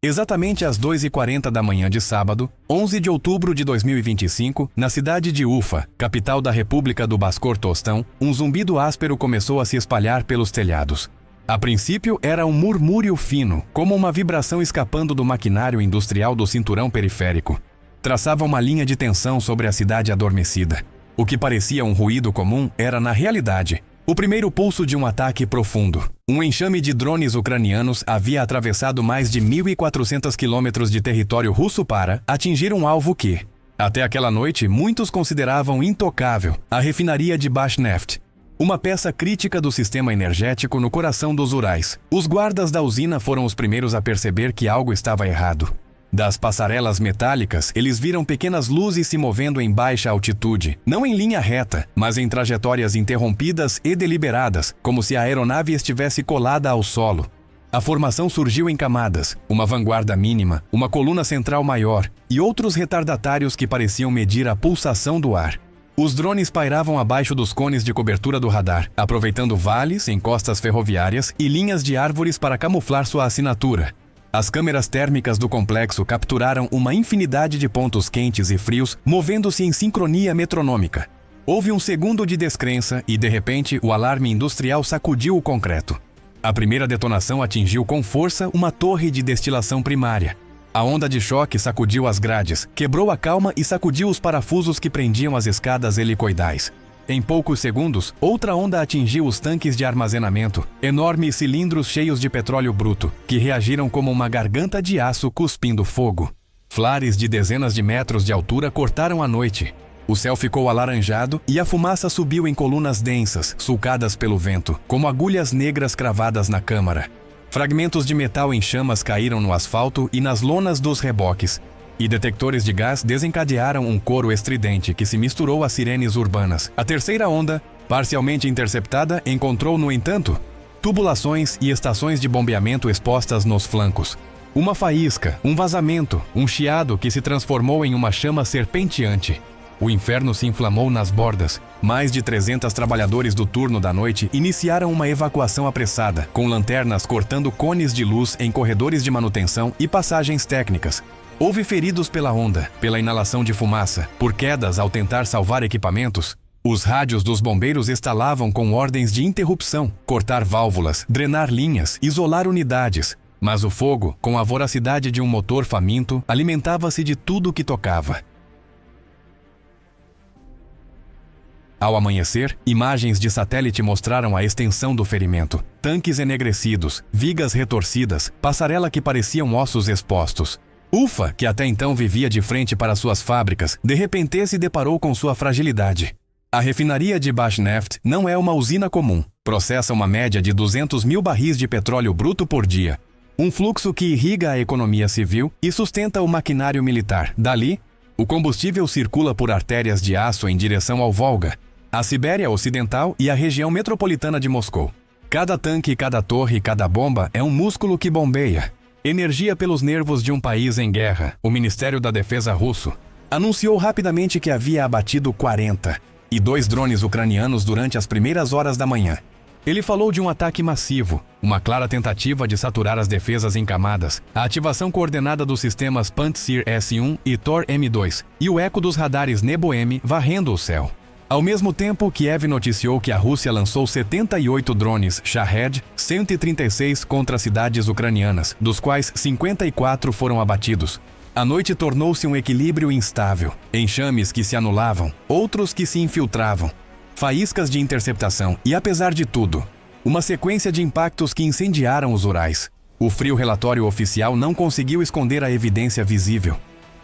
Exatamente às 2h40 da manhã de sábado, 11 de outubro de 2025, na cidade de Ufa, capital da República do Bascortostão, um zumbido áspero começou a se espalhar pelos telhados. A princípio era um murmúrio fino, como uma vibração escapando do maquinário industrial do cinturão periférico. Traçava uma linha de tensão sobre a cidade adormecida. O que parecia um ruído comum era, na realidade, o primeiro pulso de um ataque profundo. Um enxame de drones ucranianos havia atravessado mais de 1.400 quilômetros de território russo para atingir um alvo que, até aquela noite, muitos consideravam intocável: a refinaria de Bashneft, uma peça crítica do sistema energético no coração dos Urais. Os guardas da usina foram os primeiros a perceber que algo estava errado. Das passarelas metálicas, eles viram pequenas luzes se movendo em baixa altitude, não em linha reta, mas em trajetórias interrompidas e deliberadas, como se a aeronave estivesse colada ao solo. A formação surgiu em camadas, uma vanguarda mínima, uma coluna central maior e outros retardatários que pareciam medir a pulsação do ar. Os drones pairavam abaixo dos cones de cobertura do radar, aproveitando vales, encostas ferroviárias e linhas de árvores para camuflar sua assinatura. As câmeras térmicas do complexo capturaram uma infinidade de pontos quentes e frios, movendo-se em sincronia metronômica. Houve um segundo de descrença e, de repente, o alarme industrial sacudiu o concreto. A primeira detonação atingiu com força uma torre de destilação primária. A onda de choque sacudiu as grades, quebrou a calma e sacudiu os parafusos que prendiam as escadas helicoidais. Em poucos segundos, outra onda atingiu os tanques de armazenamento, enormes cilindros cheios de petróleo bruto, que reagiram como uma garganta de aço cuspindo fogo. Flares de dezenas de metros de altura cortaram a noite. O céu ficou alaranjado e a fumaça subiu em colunas densas, sulcadas pelo vento, como agulhas negras cravadas na câmara. Fragmentos de metal em chamas caíram no asfalto e nas lonas dos reboques, e detectores de gás desencadearam um coro estridente que se misturou às sirenes urbanas. A terceira onda, parcialmente interceptada, encontrou, no entanto, tubulações e estações de bombeamento expostas nos flancos. Uma faísca, um vazamento, um chiado que se transformou em uma chama serpenteante. O inferno se inflamou nas bordas. Mais de 300 trabalhadores do turno da noite iniciaram uma evacuação apressada, com lanternas cortando cones de luz em corredores de manutenção e passagens técnicas. Houve feridos pela onda, pela inalação de fumaça, por quedas ao tentar salvar equipamentos. Os rádios dos bombeiros estalavam com ordens de interrupção, cortar válvulas, drenar linhas, isolar unidades. Mas o fogo, com a voracidade de um motor faminto, alimentava-se de tudo o que tocava. Ao amanhecer, imagens de satélite mostraram a extensão do ferimento. Tanques enegrecidos, vigas retorcidas, passarela que pareciam ossos expostos. Ufa, que até então vivia de frente para suas fábricas, de repente se deparou com sua fragilidade. A refinaria de Bashneft não é uma usina comum. Processa uma média de 200 mil barris de petróleo bruto por dia. Um fluxo que irriga a economia civil e sustenta o maquinário militar. Dali, o combustível circula por artérias de aço em direção ao Volga, a Sibéria Ocidental e a região metropolitana de Moscou. Cada tanque, cada torre, cada bomba é um músculo que bombeia. Energia pelos nervos de um país em guerra. O Ministério da Defesa russo anunciou rapidamente que havia abatido 42 drones ucranianos durante as primeiras horas da manhã. Ele falou de um ataque massivo, uma clara tentativa de saturar as defesas em camadas, a ativação coordenada dos sistemas Pantsir S-1 e Tor M2 e o eco dos radares Nebo-M varrendo o céu. Ao mesmo tempo, Kiev noticiou que a Rússia lançou 78 drones Shahed, 136 contra cidades ucranianas, dos quais 54 foram abatidos. A noite tornou-se um equilíbrio instável, enxames que se anulavam, outros que se infiltravam, faíscas de interceptação e, apesar de tudo, uma sequência de impactos que incendiaram os Urais. O frio relatório oficial não conseguiu esconder a evidência visível.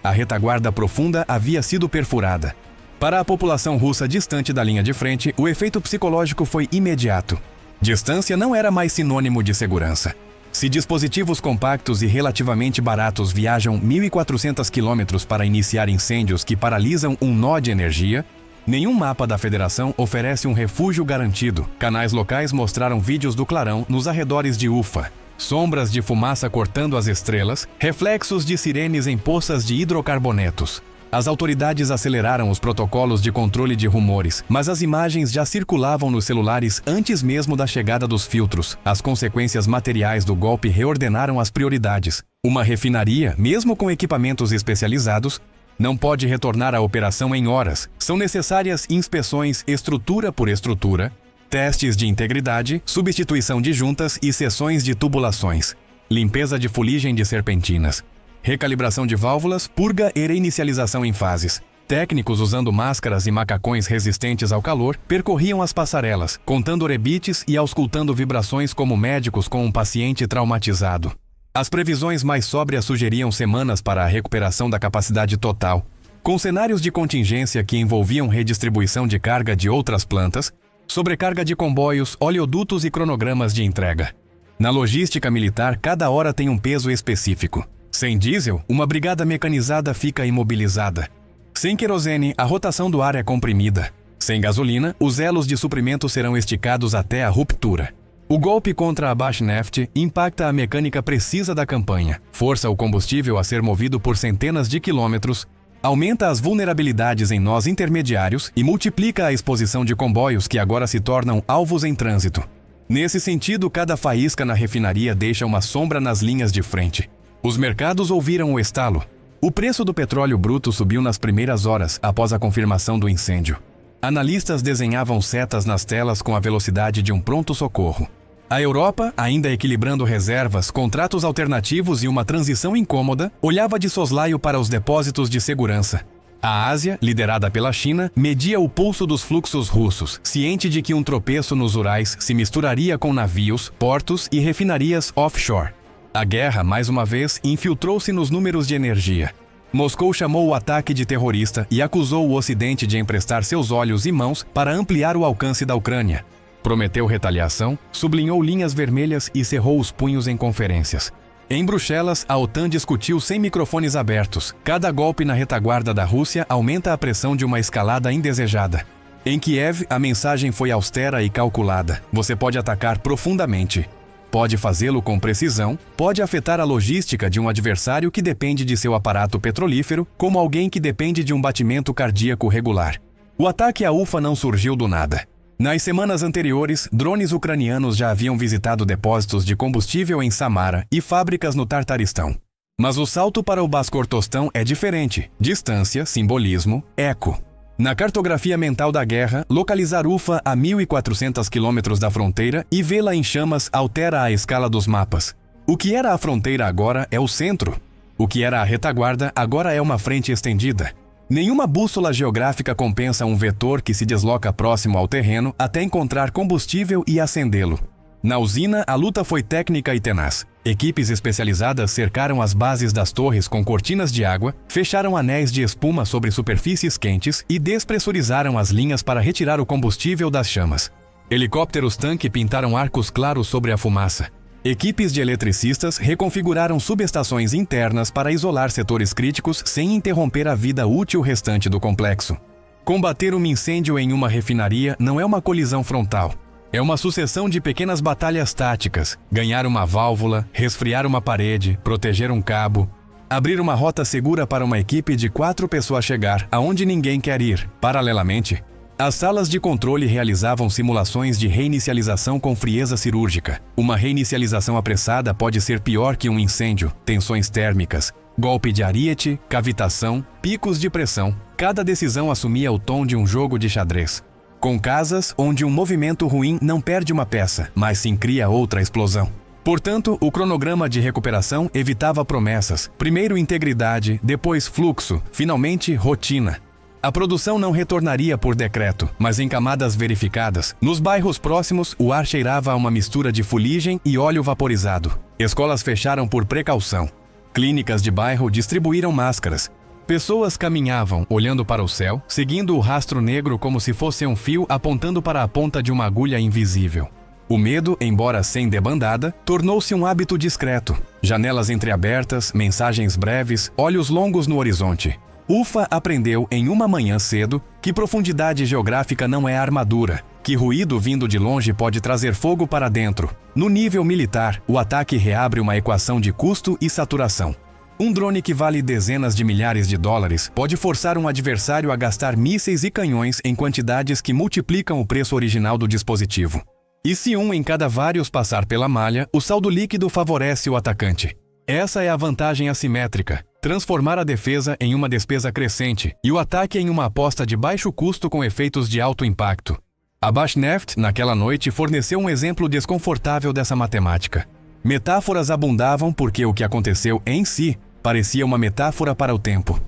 A retaguarda profunda havia sido perfurada. Para a população russa distante da linha de frente, o efeito psicológico foi imediato. Distância não era mais sinônimo de segurança. Se dispositivos compactos e relativamente baratos viajam 1.400 quilômetros para iniciar incêndios que paralisam um nó de energia, nenhum mapa da Federação oferece um refúgio garantido. Canais locais mostraram vídeos do clarão nos arredores de Ufa. Sombras de fumaça cortando as estrelas, reflexos de sirenes em poças de hidrocarbonetos. As autoridades aceleraram os protocolos de controle de rumores, mas as imagens já circulavam nos celulares antes mesmo da chegada dos filtros. As consequências materiais do golpe reordenaram as prioridades. Uma refinaria, mesmo com equipamentos especializados, não pode retornar à operação em horas. São necessárias inspeções estrutura por estrutura, testes de integridade, substituição de juntas e seções de tubulações, limpeza de fuligem de serpentinas, recalibração de válvulas, purga e reinicialização em fases. Técnicos usando máscaras e macacões resistentes ao calor percorriam as passarelas, contando rebites e auscultando vibrações como médicos com um paciente traumatizado. As previsões mais sóbrias sugeriam semanas para a recuperação da capacidade total, com cenários de contingência que envolviam redistribuição de carga de outras plantas, sobrecarga de comboios, oleodutos e cronogramas de entrega. Na logística militar, cada hora tem um peso específico. Sem diesel, uma brigada mecanizada fica imobilizada. Sem querosene, a rotação do ar é comprimida. Sem gasolina, os elos de suprimento serão esticados até a ruptura. O golpe contra a Bashneft impacta a mecânica precisa da campanha, força o combustível a ser movido por centenas de quilômetros, aumenta as vulnerabilidades em nós intermediários e multiplica a exposição de comboios que agora se tornam alvos em trânsito. Nesse sentido, cada faísca na refinaria deixa uma sombra nas linhas de frente. Os mercados ouviram o estalo. O preço do petróleo bruto subiu nas primeiras horas após a confirmação do incêndio. Analistas desenhavam setas nas telas com a velocidade de um pronto-socorro. A Europa, ainda equilibrando reservas, contratos alternativos e uma transição incômoda, olhava de soslaio para os depósitos de segurança. A Ásia, liderada pela China, media o pulso dos fluxos russos, ciente de que um tropeço nos Urais se misturaria com navios, portos e refinarias offshore. A guerra, mais uma vez, infiltrou-se nos números de energia. Moscou chamou o ataque de terrorista e acusou o Ocidente de emprestar seus olhos e mãos para ampliar o alcance da Ucrânia. Prometeu retaliação, sublinhou linhas vermelhas e cerrou os punhos em conferências. Em Bruxelas, a OTAN discutiu sem microfones abertos. Cada golpe na retaguarda da Rússia aumenta a pressão de uma escalada indesejada. Em Kiev, a mensagem foi austera e calculada. Você pode atacar profundamente. Pode fazê-lo com precisão, pode afetar a logística de um adversário que depende de seu aparato petrolífero, como alguém que depende de um batimento cardíaco regular. O ataque à UFA não surgiu do nada. Nas semanas anteriores, drones ucranianos já haviam visitado depósitos de combustível em Samara e fábricas no Tartaristão. Mas o salto para o Baskortostão é diferente. Distância, simbolismo, eco. Na cartografia mental da guerra, localizar Ufa a 1.400 quilômetros da fronteira e vê-la em chamas altera a escala dos mapas. O que era a fronteira agora é o centro. O que era a retaguarda agora é uma frente estendida. Nenhuma bússola geográfica compensa um vetor que se desloca próximo ao terreno até encontrar combustível e acendê-lo. Na usina, a luta foi técnica e tenaz. Equipes especializadas cercaram as bases das torres com cortinas de água, fecharam anéis de espuma sobre superfícies quentes e despressurizaram as linhas para retirar o combustível das chamas. Helicópteros-tanque pintaram arcos claros sobre a fumaça. Equipes de eletricistas reconfiguraram subestações internas para isolar setores críticos sem interromper a vida útil restante do complexo. Combater um incêndio em uma refinaria não é uma colisão frontal. É uma sucessão de pequenas batalhas táticas, ganhar uma válvula, resfriar uma parede, proteger um cabo, abrir uma rota segura para uma equipe de 4 pessoas chegar aonde ninguém quer ir. Paralelamente, as salas de controle realizavam simulações de reinicialização com frieza cirúrgica. Uma reinicialização apressada pode ser pior que um incêndio, tensões térmicas, golpe de ariete, cavitação, picos de pressão. Cada decisão assumia o tom de um jogo de xadrez. Com casas onde um movimento ruim não perde uma peça, mas sim cria outra explosão. Portanto, o cronograma de recuperação evitava promessas. Primeiro integridade, depois fluxo, finalmente rotina. A produção não retornaria por decreto, mas em camadas verificadas. Nos bairros próximos, o ar cheirava a uma mistura de fuligem e óleo vaporizado. Escolas fecharam por precaução. Clínicas de bairro distribuíram máscaras. Pessoas caminhavam, olhando para o céu, seguindo o rastro negro como se fosse um fio apontando para a ponta de uma agulha invisível. O medo, embora sem debandada, tornou-se um hábito discreto. Janelas entreabertas, mensagens breves, olhos longos no horizonte. Ufa aprendeu em uma manhã cedo que profundidade geográfica não é armadura, que ruído vindo de longe pode trazer fogo para dentro. No nível militar, o ataque reabre uma equação de custo e saturação. Um drone que vale dezenas de milhares de dólares pode forçar um adversário a gastar mísseis e canhões em quantidades que multiplicam o preço original do dispositivo. E se um em cada vários passar pela malha, o saldo líquido favorece o atacante. Essa é a vantagem assimétrica, transformar a defesa em uma despesa crescente e o ataque em uma aposta de baixo custo com efeitos de alto impacto. A Bashneft, naquela noite, forneceu um exemplo desconfortável dessa matemática. Metáforas abundavam porque o que aconteceu em si parecia uma metáfora para o tempo.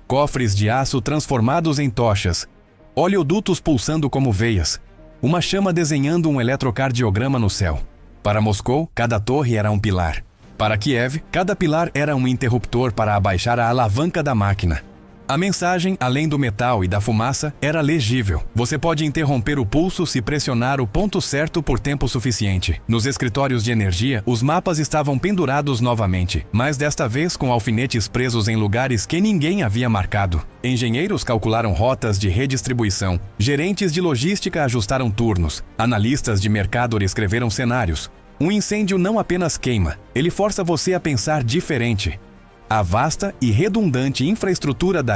Cofres de aço transformados em tochas, oleodutos pulsando como veias, uma chama desenhando um eletrocardiograma no céu. Para Moscou, cada torre era um pilar. Para Kiev, cada pilar era um interruptor para abaixar a alavanca da máquina. A mensagem, além do metal e da fumaça, era legível. Você pode interromper o pulso se pressionar o ponto certo por tempo suficiente. Nos escritórios de energia, os mapas estavam pendurados novamente, mas desta vez com alfinetes presos em lugares que ninguém havia marcado. Engenheiros calcularam rotas de redistribuição, gerentes de logística ajustaram turnos, analistas de mercado escreveram cenários. Um incêndio não apenas queima, ele força você a pensar diferente. A vasta e redundante infraestrutura da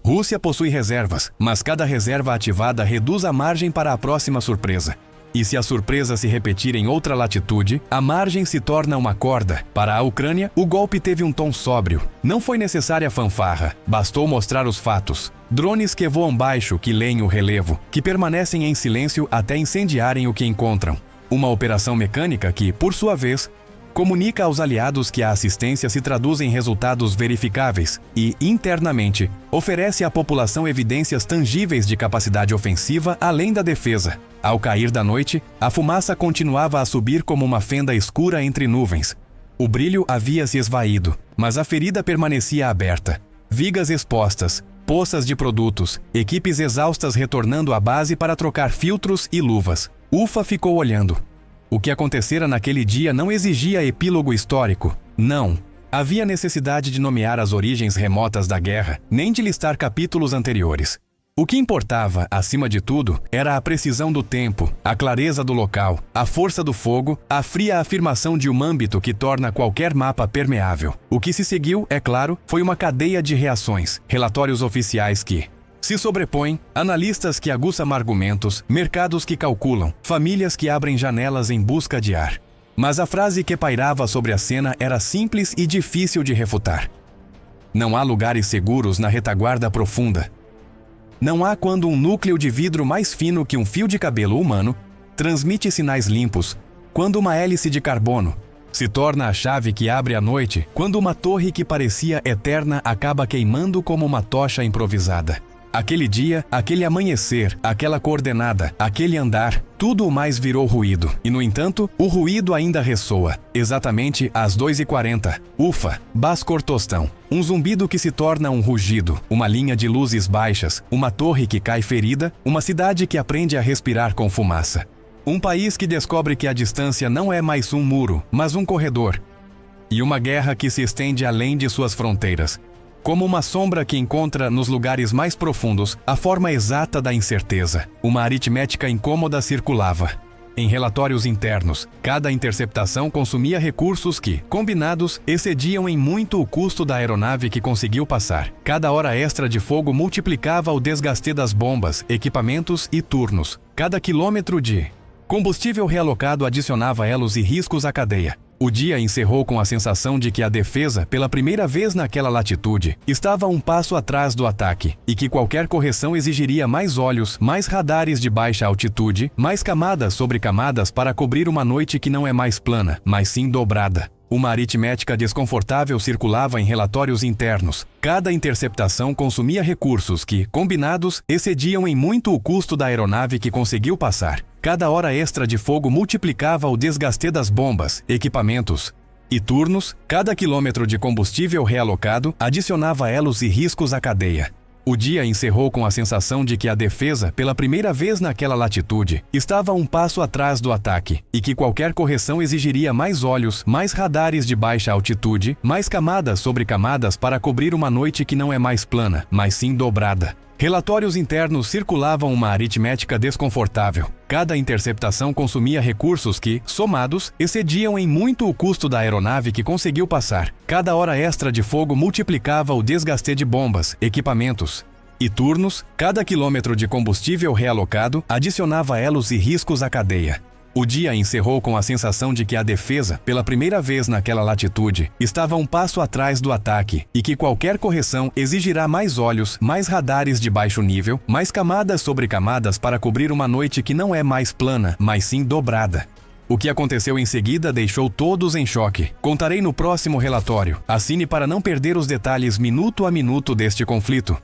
Rússia possui reservas, mas cada reserva ativada reduz a margem para a próxima surpresa. E se a surpresa se repetir em outra latitude, a margem se torna uma corda. Para a Ucrânia, o golpe teve um tom sóbrio. Não foi necessária fanfarra, bastou mostrar os fatos. Drones que voam baixo, que leem o relevo, que permanecem em silêncio até incendiarem o que encontram. Uma operação mecânica que, por sua vez, comunica aos aliados que a assistência se traduz em resultados verificáveis e, internamente, oferece à população evidências tangíveis de capacidade ofensiva além da defesa. Ao cair da noite, a fumaça continuava a subir como uma fenda escura entre nuvens. O brilho havia se esvaído, mas a ferida permanecia aberta. Vigas expostas, poças de produtos, equipes exaustas retornando à base para trocar filtros e luvas. Ufa ficou olhando. O que acontecera naquele dia não exigia epílogo histórico. Não. Havia necessidade de nomear as origens remotas da guerra, nem de listar capítulos anteriores. O que importava, acima de tudo, era a precisão do tempo, a clareza do local, a força do fogo, a fria afirmação de um âmbito que torna qualquer mapa permeável. O que se seguiu, é claro, foi uma cadeia de reações, relatórios oficiais que se sobrepõem, analistas que aguçam argumentos, mercados que calculam, famílias que abrem janelas em busca de ar. Mas a frase que pairava sobre a cena era simples e difícil de refutar. Não há lugares seguros na retaguarda profunda. Não há quando um núcleo de vidro mais fino que um fio de cabelo humano transmite sinais limpos, quando uma hélice de carbono se torna a chave que abre a noite, quando uma torre que parecia eterna acaba queimando como uma tocha improvisada. Aquele dia, aquele amanhecer, aquela coordenada, aquele andar, tudo o mais virou ruído. E, no entanto, o ruído ainda ressoa. Exatamente às 2h40. Ufa, Baskortostão. Um zumbido que se torna um rugido, uma linha de luzes baixas, uma torre que cai ferida, uma cidade que aprende a respirar com fumaça. Um país que descobre que a distância não é mais um muro, mas um corredor. E uma guerra que se estende além de suas fronteiras. Como uma sombra que encontra nos lugares mais profundos a forma exata da incerteza. Uma aritmética incômoda circulava. Em relatórios internos, cada interceptação consumia recursos que, combinados, excediam em muito o custo da aeronave que conseguiu passar. Cada hora extra de fogo multiplicava o desgaste das bombas, equipamentos e turnos. Cada quilômetro de combustível realocado adicionava elos e riscos à cadeia. O dia encerrou com a sensação de que a defesa, pela primeira vez naquela latitude, estava um passo atrás do ataque e que qualquer correção exigiria mais olhos, mais radares de baixa altitude, mais camadas sobre camadas para cobrir uma noite que não é mais plana, mas sim dobrada. Uma aritmética desconfortável circulava em relatórios internos. Cada interceptação consumia recursos que, combinados, excediam em muito o custo da aeronave que conseguiu passar. Cada hora extra de fogo multiplicava o desgaste das bombas, equipamentos e turnos. Cada quilômetro de combustível realocado adicionava elos e riscos à cadeia. O dia encerrou com a sensação de que a defesa, pela primeira vez naquela latitude, estava um passo atrás do ataque e que qualquer correção exigiria mais olhos, mais radares de baixa altitude, mais camadas sobre camadas para cobrir uma noite que não é mais plana, mas sim dobrada. Relatórios internos circulavam uma aritmética desconfortável. Cada interceptação consumia recursos que, somados, excediam em muito o custo da aeronave que conseguiu passar. Cada hora extra de fogo multiplicava o desgaste de bombas, equipamentos e turnos. Cada quilômetro de combustível realocado adicionava elos e riscos à cadeia. O dia encerrou com a sensação de que a defesa, pela primeira vez naquela latitude, estava um passo atrás do ataque e que qualquer correção exigirá mais olhos, mais radares de baixo nível, mais camadas sobre camadas para cobrir uma noite que não é mais plana, mas sim dobrada. O que aconteceu em seguida deixou todos em choque. Contarei no próximo relatório. Assine para não perder os detalhes minuto a minuto deste conflito.